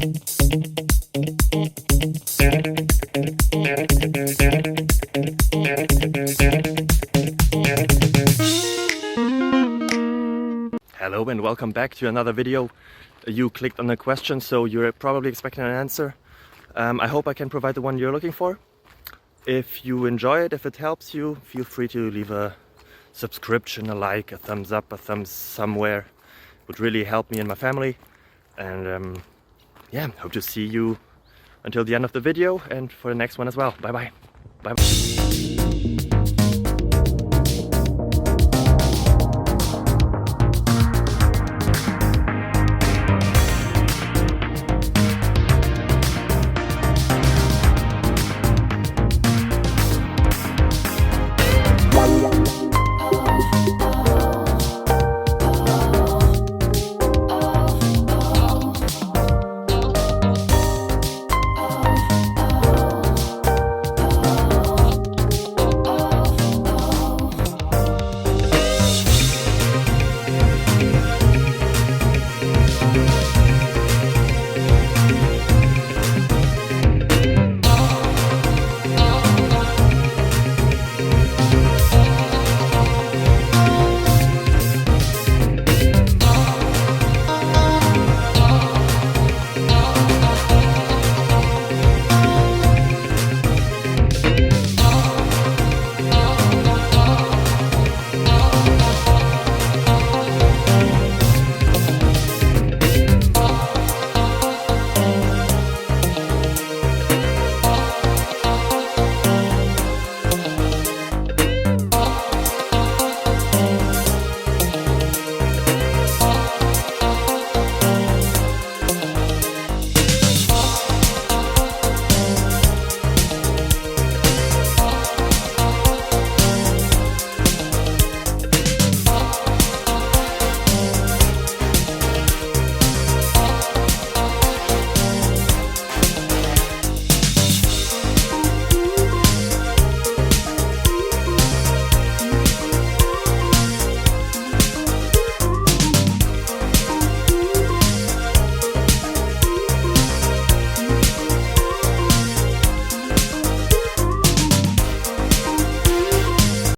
Hello and welcome back to another video. You clicked on a question, so you're probably expecting an answer. I hope I can provide the one you're looking for. If you enjoy it, if it helps you, feel free to leave a subscription, a like, a thumbs up, a thumbs somewhere. It would really help me and my family. And yeah, hope to see you until the end of the video and for the next one as well. Bye bye. Bye bye.